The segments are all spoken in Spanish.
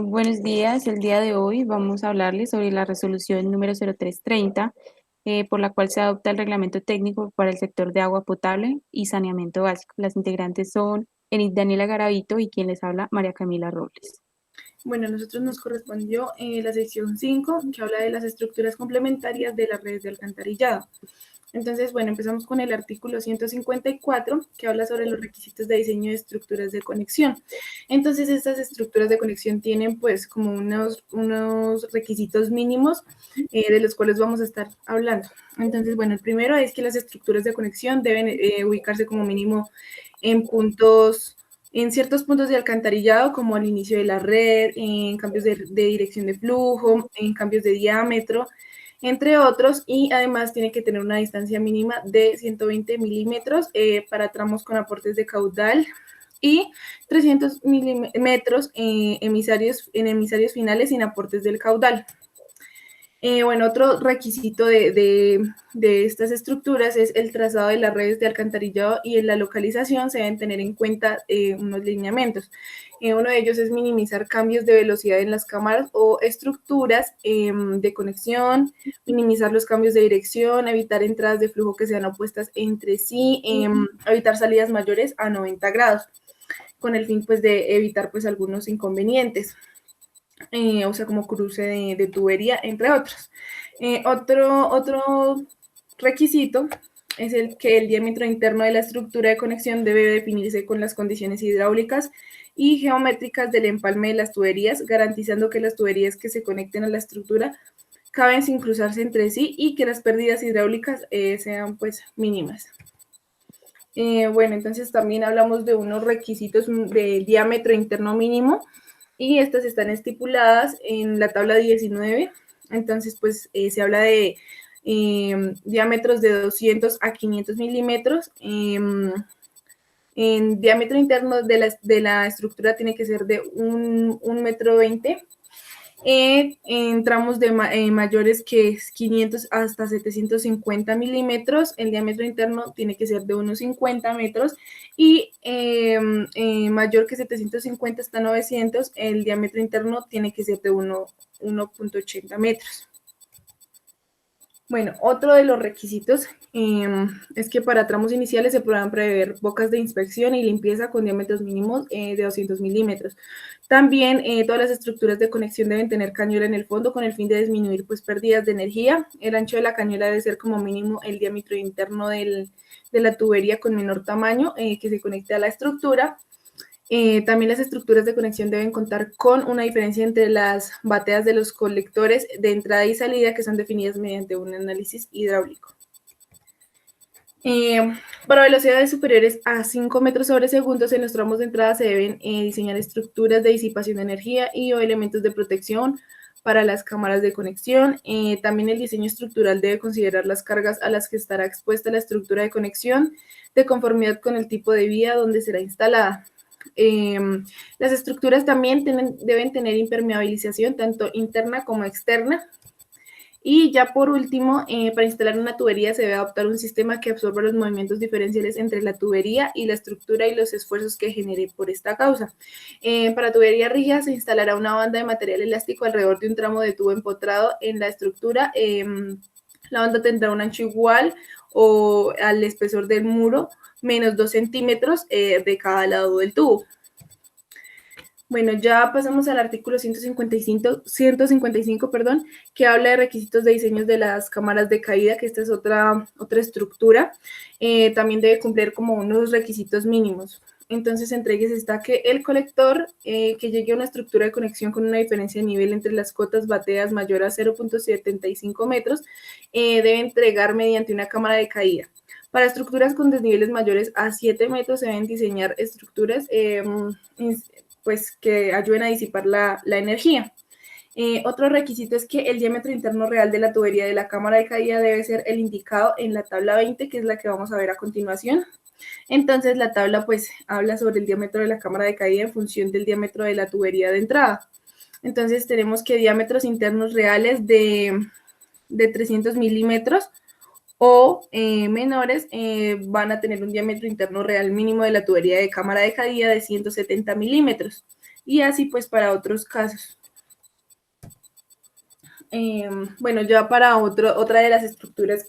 Buenos días, el día de hoy vamos a hablarles sobre la resolución número 0330, por la cual se adopta el reglamento técnico para el sector de agua potable y saneamiento básico. Las integrantes son Enid Daniela Garavito y quien les habla, María Camila Robles. Bueno, a nosotros nos correspondió la sección 5, que habla de las estructuras complementarias de las redes de alcantarillado. Entonces, bueno, empezamos con el artículo 154, que habla sobre los requisitos de diseño de estructuras de conexión. Entonces, estas estructuras de conexión tienen pues como unos requisitos mínimos de los cuales vamos a estar hablando. Entonces, bueno, el primero es que las estructuras de conexión deben ubicarse como mínimo en ciertos puntos de alcantarillado, como al inicio de la red, en cambios de dirección de flujo, en cambios de diámetro, entre otros, y además tiene que tener una distancia mínima de 120 milímetros para tramos con aportes de caudal y 300 milímetros en emisarios finales sin aportes del caudal. Bueno, otro requisito de estas estructuras es el trazado de las redes de alcantarillado, y en la localización se deben tener en cuenta unos lineamientos. Uno de ellos es minimizar cambios de velocidad en las cámaras o estructuras de conexión, minimizar los cambios de dirección, evitar entradas de flujo que sean opuestas entre sí, evitar salidas mayores a 90 grados, con el fin pues de evitar pues algunos inconvenientes. O sea, como cruce de tubería, entre otros. Otro requisito es el que el diámetro interno de la estructura de conexión debe definirse con las condiciones hidráulicas y geométricas del empalme de las tuberías, garantizando que las tuberías que se conecten a la estructura caben sin cruzarse entre sí y que las pérdidas hidráulicas sean pues mínimas. Bueno, entonces también hablamos de unos requisitos de diámetro interno mínimo, y estas están estipuladas en la tabla 19. Entonces, pues se habla de diámetros de 200 a 500 milímetros. En diámetro interno de la estructura tiene que ser de 1,20 m. En tramos mayores que 500 hasta 750 milímetros, el diámetro interno tiene que ser de unos 50 metros, y mayor que 750 hasta 900, el diámetro interno tiene que ser de 1,80 metros. Bueno, otro de los requisitos es que para tramos iniciales se podrán prever bocas de inspección y limpieza con diámetros mínimos de 200 milímetros. También todas las estructuras de conexión deben tener cañuela en el fondo con el fin de disminuir pues pérdidas de energía. El ancho de la cañuela debe ser como mínimo el diámetro interno de la tubería con menor tamaño que se conecte a la estructura. También las estructuras de conexión deben contar con una diferencia entre las bateas de los colectores de entrada y salida, que son definidas mediante un análisis hidráulico. Para velocidades superiores a 5 metros sobre segundo en los tramos de entrada se deben diseñar estructuras de disipación de energía y o elementos de protección para las cámaras de conexión. También el diseño estructural debe considerar las cargas a las que estará expuesta la estructura de conexión de conformidad con el tipo de vía donde será instalada. Las estructuras también deben tener impermeabilización tanto interna como externa. Y ya por último, para instalar una tubería se debe adoptar un sistema que absorba los movimientos diferenciales entre la tubería y la estructura y los esfuerzos que genere por esta causa. Para tubería rígida se instalará una banda de material elástico alrededor de un tramo de tubo empotrado en la estructura. La banda tendrá un ancho igual o al espesor del muro, menos 2 centímetros de cada lado del tubo. Bueno, ya pasamos al artículo 155, que habla de requisitos de diseños de las cámaras de caída, que esta es otra estructura. También debe cumplir como unos requisitos mínimos. Entonces, entre ellos está que el colector que llegue a una estructura de conexión con una diferencia de nivel entre las cotas bateas mayor a 0,75 metros, debe entregar mediante una cámara de caída. Para estructuras con desniveles mayores a 7 metros se deben diseñar estructuras pues que ayuden a disipar la energía. Otro requisito es que el diámetro interno real de la tubería de la cámara de caída debe ser el indicado en la tabla 20, que es la que vamos a ver a continuación. Entonces la tabla pues habla sobre el diámetro de la cámara de caída en función del diámetro de la tubería de entrada. Entonces tenemos que diámetros internos reales de 300 milímetros o menores van a tener un diámetro interno real mínimo de la tubería de cámara de caída de 170 milímetros. Y así pues para otros casos. Bueno, ya para otra de las estructuras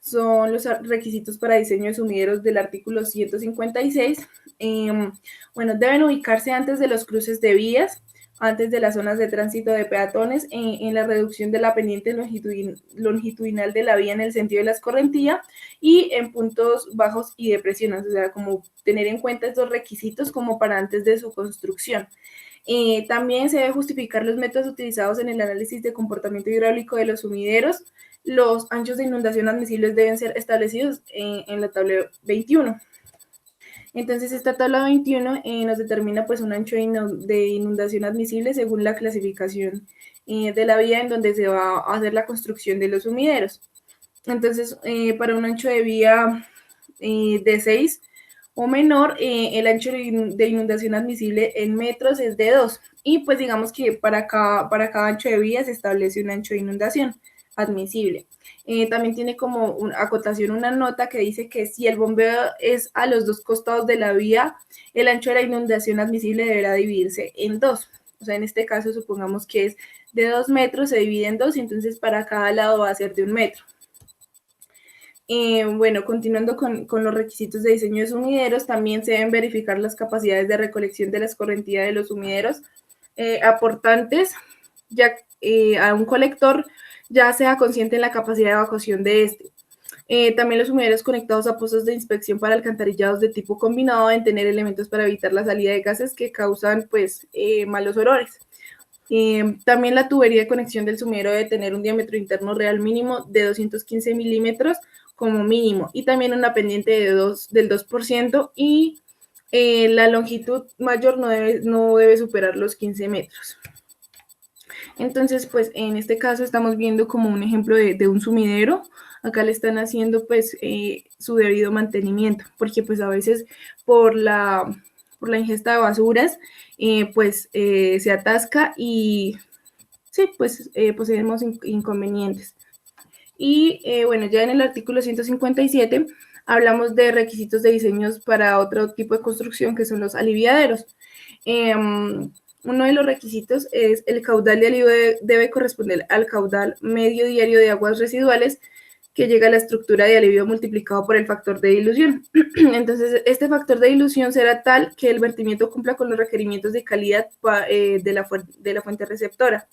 son los requisitos para diseño de sumideros del artículo 156. Bueno, deben ubicarse antes de los cruces de vías, antes de las zonas de tránsito de peatones, en la reducción de la pendiente longitudinal de la vía en el sentido de la escorrentía y en puntos bajos y depresiones, o sea, como tener en cuenta estos requisitos como para antes de su construcción. También se debe justificar los métodos utilizados en el análisis de comportamiento hidráulico de los sumideros. Los anchos de inundación admisibles deben ser establecidos en la tabla 21. Entonces, esta tabla 21 nos determina pues un ancho de inundación admisible según la clasificación de la vía en donde se va a hacer la construcción de los sumideros. Entonces, para un ancho de vía de 6 o menor, el ancho de inundación admisible en metros es de 2. Y pues digamos que para cada ancho de vía se establece un ancho de inundación admisible. También tiene como acotación una nota que dice que si el bombeo es a los dos costados de la vía, el ancho de la inundación admisible deberá dividirse en 2. O sea, en este caso supongamos que es de 2 metros, se divide en 2 y entonces para cada lado va a ser de 1 metro. Bueno, continuando con los requisitos de diseño de sumideros, también se deben verificar las capacidades de recolección de la escorrentía de los sumideros aportantes ya, a un colector, ya sea consciente en la capacidad de evacuación de este. También los sumideros conectados a pozos de inspección para alcantarillados de tipo combinado deben tener elementos para evitar la salida de gases que causan pues malos olores. También la tubería de conexión del sumidero debe tener un diámetro interno real mínimo de 215 milímetros como mínimo y también una pendiente del 2% y la longitud mayor no debe superar los 15 metros. Entonces, pues en este caso estamos viendo como un ejemplo de un sumidero. Acá le están haciendo pues su debido mantenimiento, porque pues a veces por la ingesta de basuras pues se atasca y sí, pues poseemos inconvenientes. Y bueno, ya en el artículo 157 hablamos de requisitos de diseños para otro tipo de construcción que son los aliviaderos. Uno de los requisitos es el caudal de alivio debe corresponder al caudal medio diario de aguas residuales que llega a la estructura de alivio multiplicado por el factor de dilución. Entonces, este factor de dilución será tal que el vertimiento cumpla con los requerimientos de calidad de la fuente receptora.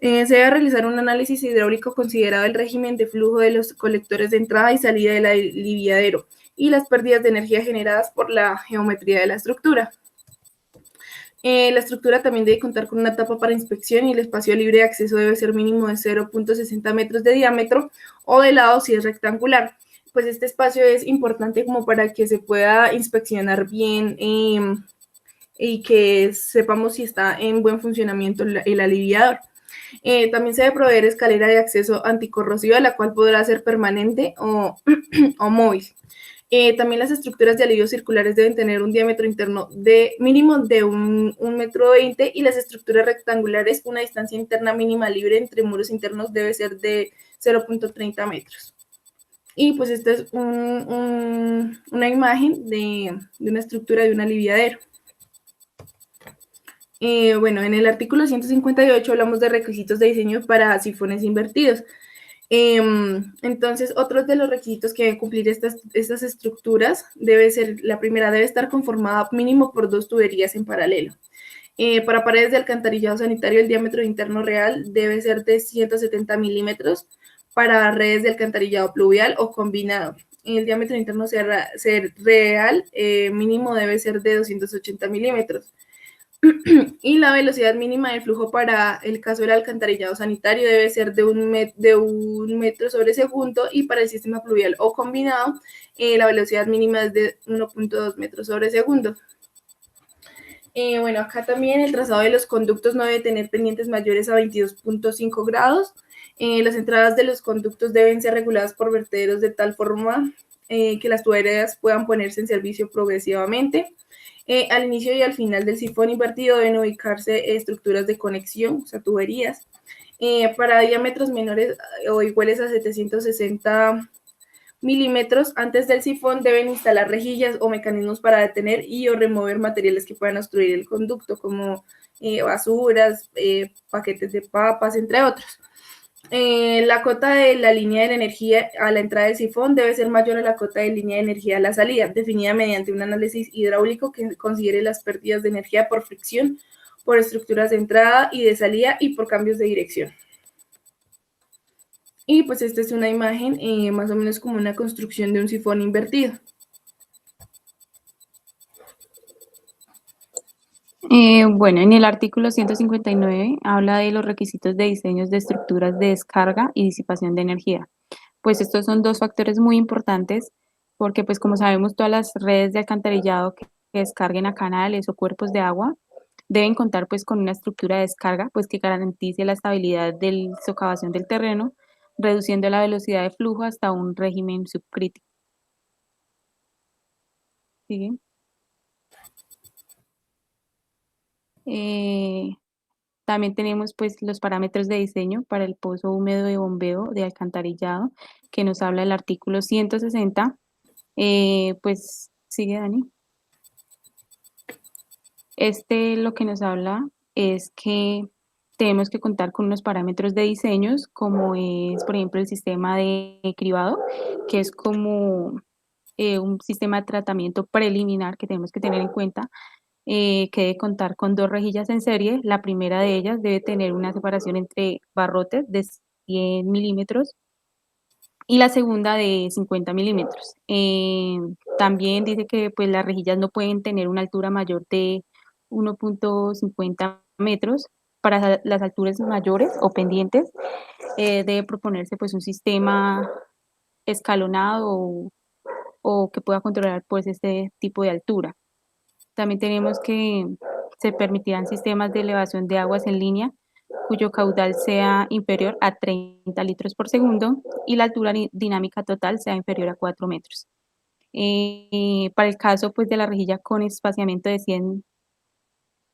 Se debe realizar un análisis hidráulico considerado el régimen de flujo de los colectores de entrada y salida del aliviadero y las pérdidas de energía generadas por la geometría de la estructura. La estructura también debe contar con una tapa para inspección y el espacio libre de acceso debe ser mínimo de 0.60 metros de diámetro o de lado si es rectangular. Pues este espacio es importante como para que se pueda inspeccionar bien y que sepamos si está en buen funcionamiento el aliviador. También se debe proveer escalera de acceso anticorrosiva, la cual podrá ser permanente o móvil. También las estructuras de alivio circulares deben tener un diámetro interno de mínimo de 1,20 metro y las estructuras rectangulares una distancia interna mínima libre entre muros internos debe ser de 0.30 metros. Y pues esta es una imagen de una estructura de un aliviadero. Bueno, en el artículo 158 hablamos de requisitos de diseño para sifones invertidos. Entonces, otros de los requisitos que deben cumplir estas estructuras la primera debe estar conformada mínimo por 2 tuberías en paralelo. Para paredes de alcantarillado sanitario, el diámetro interno real debe ser de 170 milímetros. Para redes de alcantarillado pluvial o combinado, el diámetro interno real mínimo debe ser de 280 milímetros. Y la velocidad mínima de flujo para el caso del alcantarillado sanitario debe ser de 1 metro sobre segundo y para el sistema pluvial o combinado la velocidad mínima es de 1.2 metros sobre segundo. Bueno, acá también el trazado de los conductos no debe tener pendientes mayores a 22.5 grados. Las entradas de los conductos deben ser reguladas por vertederos de tal forma que las tuberías puedan ponerse en servicio progresivamente. Al inicio y al final del sifón invertido deben ubicarse estructuras de conexión, o sea, tuberías. Para diámetros menores o iguales a 760 milímetros antes del sifón deben instalar rejillas o mecanismos para detener y o remover materiales que puedan obstruir el conducto, como basuras, paquetes de papas, entre otros. La cota de la línea de energía a la entrada del sifón debe ser mayor a la cota de línea de energía a la salida, definida mediante un análisis hidráulico que considere las pérdidas de energía por fricción, por estructuras de entrada y de salida y por cambios de dirección. Y pues esta es una imagen más o menos como una construcción de un sifón invertido. Bueno, en el artículo 159 habla de los requisitos de diseños de estructuras de descarga y disipación de energía. Pues estos son dos factores muy importantes porque pues como sabemos todas las redes de alcantarillado que descarguen a canales o cuerpos de agua deben contar pues con una estructura de descarga pues que garantice la estabilidad de la socavación del terreno, reduciendo la velocidad de flujo hasta un régimen subcrítico. ¿Sigue? Eh, También tenemos pues los parámetros de diseño para el pozo húmedo de bombeo de alcantarillado que nos habla el artículo 160. Pues sigue Dani. Este lo que nos habla es que tenemos que contar con unos parámetros de diseños como es por ejemplo el sistema de cribado, que es como un sistema de tratamiento preliminar que tenemos que tener en cuenta que debe contar con dos rejillas en serie. La primera de ellas debe tener una separación entre barrotes de 100 milímetros y la segunda de 50 milímetros. También dice que pues, las rejillas no pueden tener una altura mayor de 1.50 metros. Para las alturas mayores o pendientes debe proponerse pues, un sistema escalonado o que pueda controlar pues, este tipo de altura. También tenemos que se permitirán sistemas de elevación de aguas en línea cuyo caudal sea inferior a 30 litros por segundo y la altura dinámica total sea inferior a 4 metros. Para el caso pues, de la rejilla con espaciamiento de 100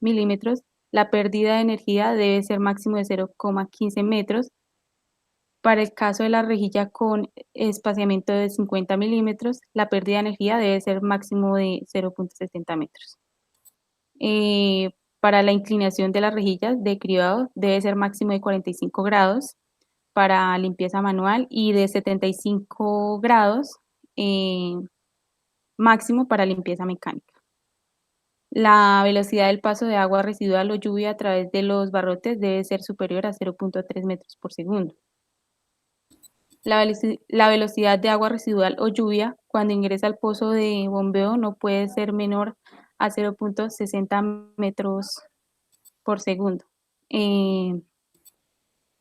milímetros, la pérdida de energía debe ser máximo de 0,15 metros. Para el caso de la rejilla con espaciamiento de 50 milímetros, la pérdida de energía debe ser máximo de 0,60 metros. Para la inclinación de las rejillas de cribado debe ser máximo de 45 grados para limpieza manual y de 75 grados eh, máximo para limpieza mecánica. La velocidad del paso de agua residual o lluvia a través de los barrotes debe ser superior a 0.3 metros por segundo. La velocidad de agua residual o lluvia cuando ingresa al pozo de bombeo no puede ser menor a 0.60 metros por segundo.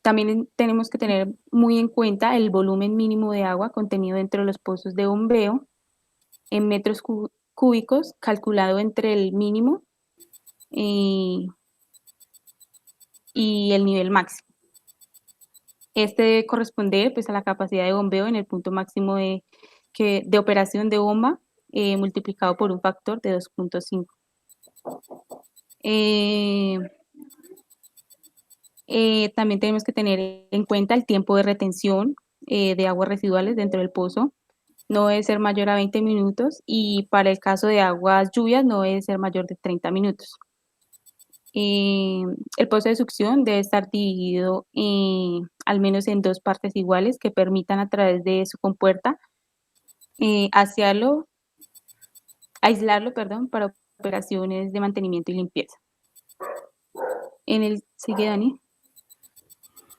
También tenemos que tener muy en cuenta el volumen mínimo de agua contenido dentro de los pozos de bombeo en metros cúbicos, calculado entre el mínimo y el nivel máximo. Este debe corresponder pues, a la capacidad de bombeo en el punto máximo de operación de bomba multiplicado por un factor de 2.5. También tenemos que tener en cuenta el tiempo de retención de aguas residuales dentro del pozo. No debe ser mayor a 20 minutos y para el caso de aguas lluvias no debe ser mayor de 30 minutos. El pozo de succión debe estar dividido al menos en dos partes iguales que permitan a través de su compuerta aislarlo, para operaciones de mantenimiento y limpieza. Sigue Dani.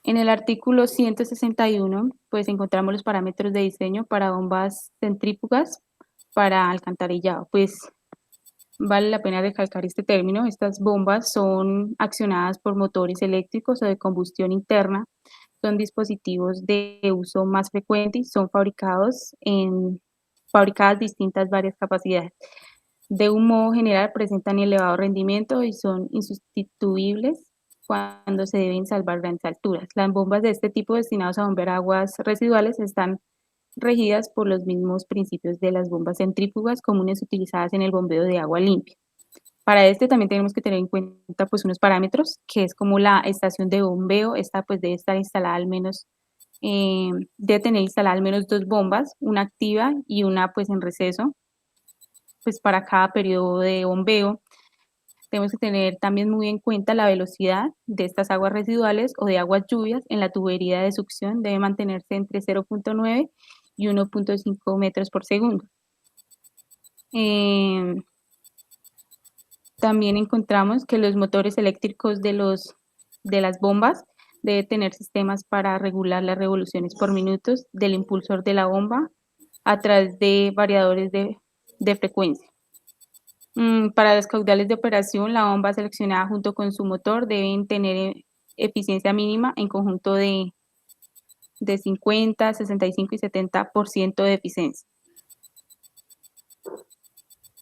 En el artículo 161, pues encontramos los parámetros de diseño para bombas centrífugas para alcantarillado. Pues vale la pena recalcar este término. Estas bombas son accionadas por motores eléctricos o de combustión interna. Son dispositivos de uso más frecuente y son fabricadas distintas varias capacidades. De un modo general presentan elevado rendimiento y son insustituibles cuando se deben salvar grandes alturas. Las bombas de este tipo destinadas a bombear aguas residuales están regidas por los mismos principios de las bombas centrífugas comunes utilizadas en el bombeo de agua limpia. Para este también tenemos que tener en cuenta pues unos parámetros, que es como la estación de bombeo. Esta pues debe estar instalada al menos debe tener instaladas al menos 2 bombas, una activa y una pues en receso, pues para cada periodo de bombeo. Tenemos que tener también muy en cuenta la velocidad de estas aguas residuales o de aguas lluvias en la tubería de succión, debe mantenerse entre 0.9 y 1.5 metros por segundo. También encontramos que los motores eléctricos de las bombas deben tener sistemas para regular las revoluciones por minutos del impulsor de la bomba a través de variadores de frecuencia. Para los caudales de operación, la bomba seleccionada junto con su motor deben tener eficiencia mínima en conjunto de 50, 65 y 70% de eficiencia.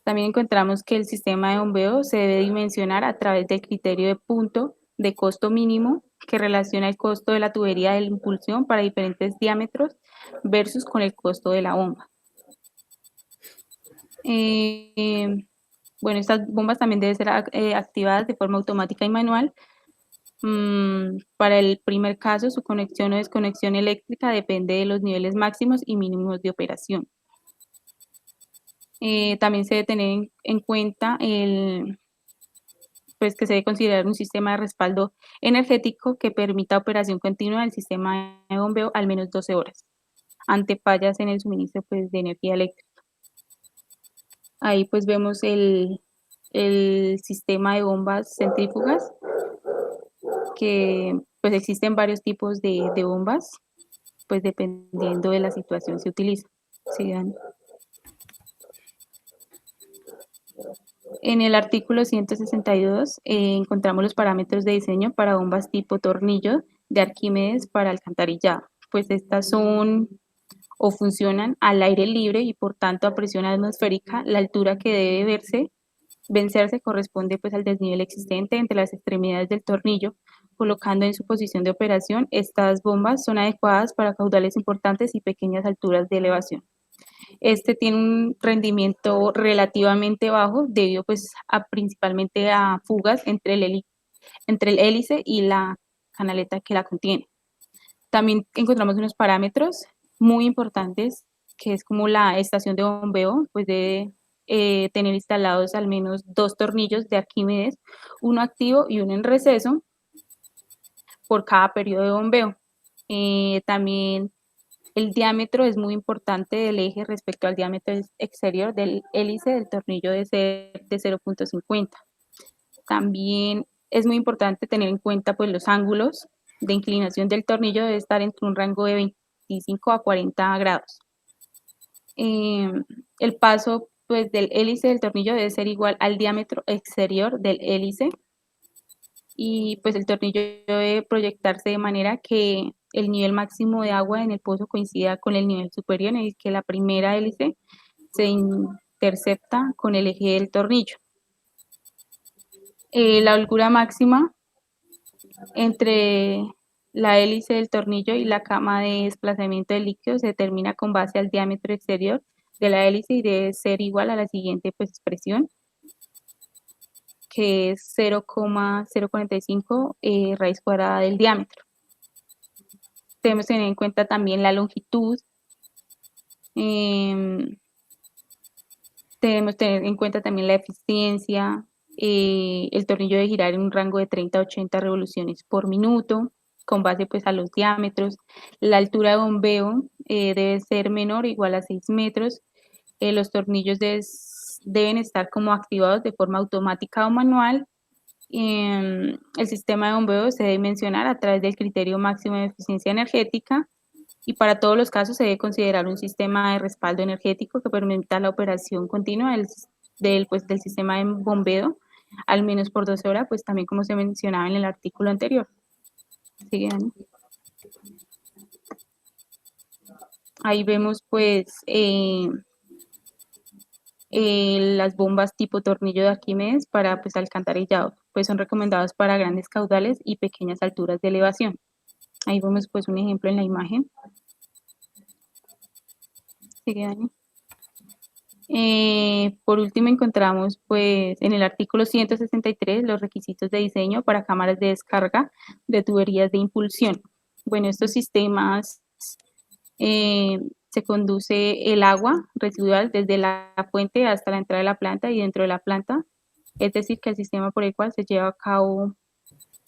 También encontramos que el sistema de bombeo se debe dimensionar a través del criterio de punto de costo mínimo que relaciona el costo de la tubería de la impulsión para diferentes diámetros versus con el costo de la bomba. Bueno, estas bombas también deben ser activadas de forma automática y manual. Para el primer caso, su conexión o desconexión eléctrica depende de los niveles máximos y mínimos de operación. También se debe tener en cuenta pues que se debe considerar un sistema de respaldo energético que permita operación continua del sistema de bombeo al menos 12 horas ante fallas en el suministro pues, de energía eléctrica. Ahí pues vemos el sistema de bombas centrífugas, que pues existen varios tipos de bombas, pues dependiendo de la situación se utiliza. ¿Sí, Dani? En el artículo 162 encontramos los parámetros de diseño para bombas tipo tornillo de Arquímedes para alcantarillado. Pues estas son o funcionan al aire libre y por tanto a presión atmosférica. La altura que debe vencerse corresponde pues al desnivel existente entre las extremidades del tornillo, colocando en su posición de operación. Estas bombas son adecuadas para caudales importantes y pequeñas alturas de elevación. Este tiene un rendimiento relativamente bajo debido pues principalmente a fugas entre el hélice y la canaleta que la contiene. También encontramos unos parámetros muy importantes, que es como la estación de bombeo, pues debe tener instalados al menos 2 tornillos de Arquímedes, uno activo y uno en receso, por cada periodo de bombeo. También el diámetro es muy importante del eje respecto al diámetro exterior del hélice del tornillo de 0.50. También es muy importante tener en cuenta pues, los ángulos de inclinación del tornillo debe estar entre un rango de 25 a 40 grados. El paso pues, del hélice del tornillo debe ser igual al diámetro exterior del hélice y pues el tornillo debe proyectarse de manera que el nivel máximo de agua en el pozo coincida con el nivel superior y que la primera hélice se intercepta con el eje del tornillo. La holgura máxima entre la hélice del tornillo y la cama de desplazamiento del líquido se determina con base al diámetro exterior de la hélice y debe ser igual a la siguiente pues, expresión, que es 0,045 raíz cuadrada del diámetro. Debemos tener en cuenta también la longitud. Debemos tener en cuenta también la eficiencia. El tornillo debe girar en un rango de 30 a 80 revoluciones por minuto, con base pues a los diámetros. La altura de bombeo debe ser menor o igual a 6 metros. Los tornillos deben estar como activados de forma automática o manual. El sistema de bombeo se debe mencionar a través del criterio máximo de eficiencia energética y para todos los casos se debe considerar un sistema de respaldo energético que permita la operación continua del sistema de bombeo al menos por 12 horas, pues también como se mencionaba en el artículo anterior. ¿Sigue, Dani? Ahí vemos pues las bombas tipo tornillo de Arquímedes para pues alcantarillado, pues son recomendados para grandes caudales y pequeñas alturas de elevación. Ahí vemos pues un ejemplo en la imagen. Sigue, Dani. Por último encontramos pues en el artículo 163 los requisitos de diseño para cámaras de descarga de tuberías de impulsión. Bueno, estos sistemas Se conduce el agua residual desde la fuente hasta la entrada de la planta y dentro de la planta, es decir, que el sistema por el cual se lleva a cabo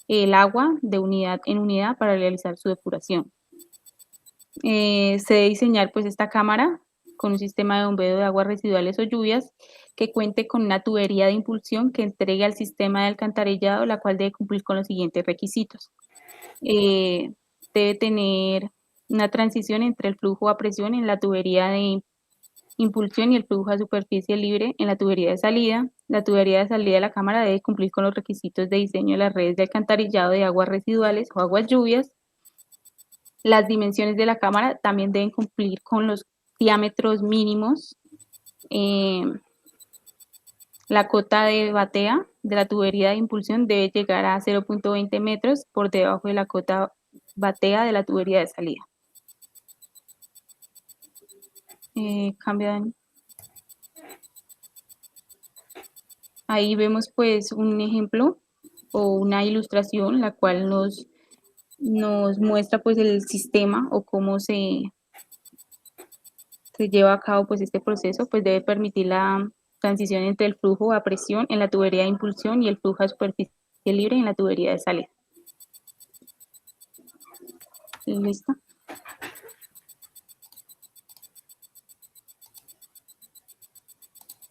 el agua de unidad en unidad para realizar su depuración. Se debe diseñar pues esta cámara con un sistema de bombeo de aguas residuales o lluvias que cuente con una tubería de impulsión que entregue al sistema de alcantarillado, la cual debe cumplir con los siguientes requisitos. Debe tener una transición entre el flujo a presión en la tubería de impulsión y el flujo a superficie libre en la tubería de salida. La tubería de salida de la cámara debe cumplir con los requisitos de diseño de las redes de alcantarillado de aguas residuales o aguas lluvias. Las dimensiones de la cámara también deben cumplir con los diámetros mínimos. La cota de batea de la tubería de impulsión debe llegar a 0.20 metros por debajo de la cota batea de la tubería de salida. Cambian. Ahí vemos pues un ejemplo o una ilustración la cual nos muestra pues el sistema o cómo se lleva a cabo pues este proceso, pues debe permitir la transición entre el flujo a presión en la tubería de impulsión y el flujo a superficie libre en la tubería de salida. ¿Listo?